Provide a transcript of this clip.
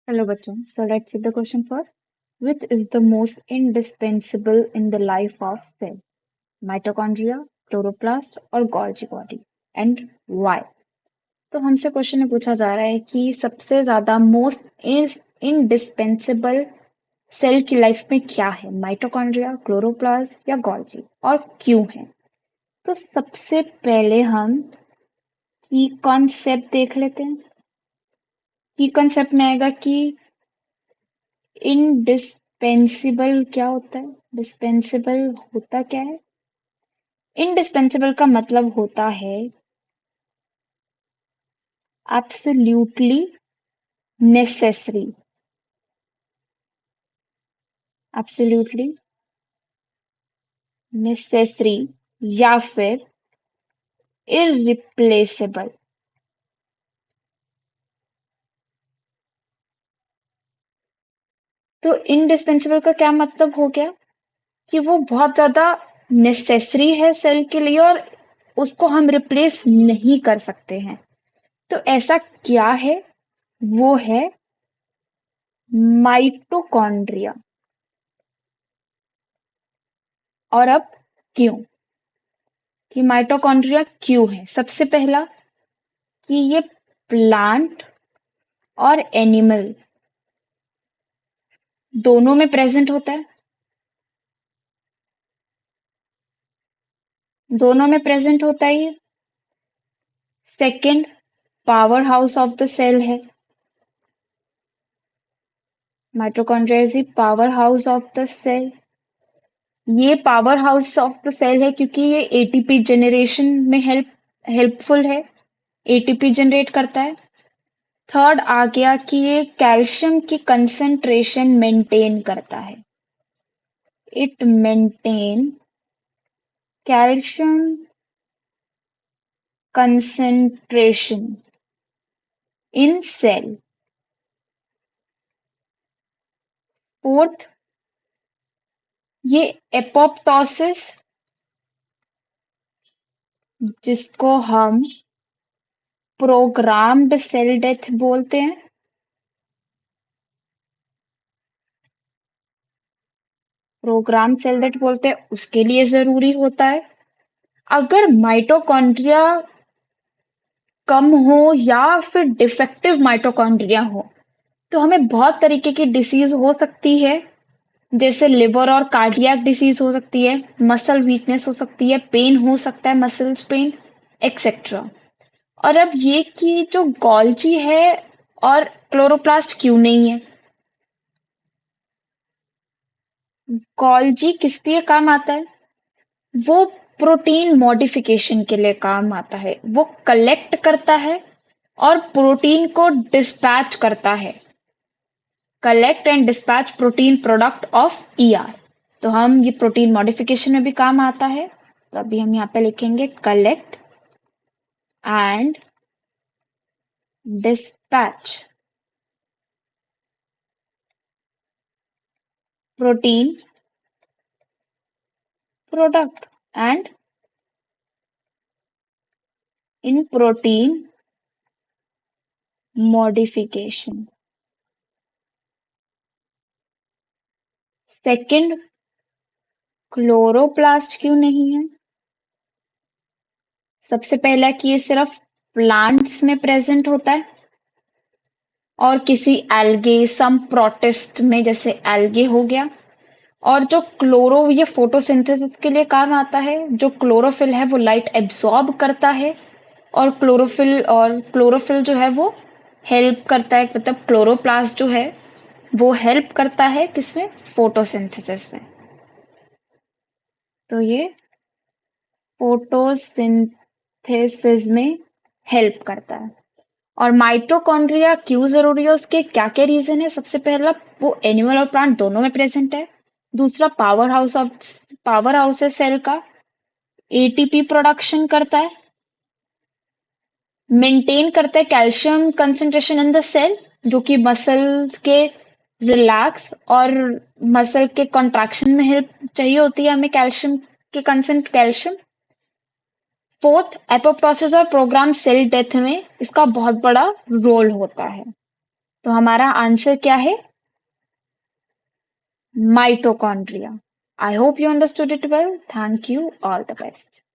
Hello, bachon. So let's see the question first. Which is the most indispensable in the life of cell? Mitochondria, chloroplast और Golgi body? And why? तो हमसे question में पूछा जा रहा है कि सबसे ज्यादा मोस्ट इंडिस्पेंसिबल सेल की लाइफ में क्या है, माइटोकॉन्ड्रिया, क्लोरोप्लास्ट या गोल्जी, और क्यों है। तो सबसे पहले हम की कॉन्सेप्ट देख लेते हैं। की कॉन्सेप्ट में आएगा कि इनडिस्पेंसिबल क्या होता है। डिस्पेंसिबल होता क्या है। इनडिस्पेंसिबल का मतलब होता है एब्सोल्युटली नेसेसरी, एब्सोल्युटली नेसेसरी या फिर इररिप्लेसेबल। तो इनडिस्पेंसिबल का क्या मतलब हो गया कि वो बहुत ज्यादा नेसेसरी है सेल के लिए और उसको हम रिप्लेस नहीं कर सकते हैं। तो ऐसा क्या है, वो है माइटोकॉन्ड्रिया। और अब क्यों, कि माइटोकॉन्ड्रिया क्यों है। सबसे पहला कि ये प्लांट और एनिमल दोनों में प्रेजेंट होता है। दोनों में प्रेजेंट होता है ये। Second, power house of the cell है। Mitochondria is the power house of the cell. ये power house of the cell है क्योंकि ये एटीपी जनरेशन में हेल्पफुल है, एटीपी जनरेट करता है। थर्ड आ गया कि ये कैल्शियम की कंसंट्रेशन मेंटेन करता है। It maintain calcium concentration in cell. Fourth, ये एपोप्टोसिस, जिसको हम प्रोग्राम्ड सेल डेथ बोलते हैं। प्रोग्राम सेल डेथ बोलते हैं, उसके लिए जरूरी होता है। अगर माइटोकॉन्ड्रिया कम हो या फिर डिफेक्टिव माइटोकॉन्ड्रिया हो तो हमें बहुत तरीके की डिसीज हो सकती है, जैसे लिवर और कार्डियक डिसीज हो सकती है, मसल वीकनेस हो सकती है, पेन हो सकता है, मसल्स पेन, एक्सेट्रा। और अब ये कि जो गोल्जी है और क्लोरोप्लास्ट क्यों नहीं है। गोल्जी किस लिए काम आता है, वो प्रोटीन मॉडिफिकेशन के लिए काम आता है। वो कलेक्ट करता है और प्रोटीन को डिस्पैच करता है। Collect and dispatch protein product of ER. तो हम ये प्रोटीन मॉडिफिकेशन में भी काम आता है। तो अभी हम यहाँ पे लिखेंगे collect and dispatch protein product and in protein modification. Second, chloroplast क्यों नहीं है। सबसे पहला कि ये सिर्फ प्लांट्स में प्रेजेंट होता है और किसी एल्गे, सम प्रोटिस्ट में, जैसे एल्गे हो गया। और जो क्लोरो, ये फोटोसिंथेसिस के लिए काम आता है। जो क्लोरोफिल है वो लाइट एब्जॉर्ब करता है और क्लोरोफिल जो है वो हेल्प करता है, मतलब क्लोरोप्लास्ट जो है वो हेल्प करता है किसमें, फोटोसिंथेसिस में। तो ये फोटोसिंथेसिस में हेल्प करता है। और माइटोकॉन्ड्रिया क्यों जरूरी है, उसके क्या क्या रीजन है। सबसे पहला, वो एनिमल और प्लांट दोनों में प्रेजेंट है। दूसरा, पावर हाउस है सेल का, एटीपी प्रोडक्शन करता है, मेंटेन करता है calcium concentration in the cell, जो कि मसल्स के रिलैक्स और मसल के कॉन्ट्रैक्शन में हेल्प चाहिए होती है हमें, कैल्शियम। फोर्थ, एपोप्टोसिस और प्रोग्राम सेल डेथ में इसका बहुत बड़ा रोल होता है। तो हमारा आंसर क्या है? Mitochondria. I hope you understood it well. Thank you. All the best.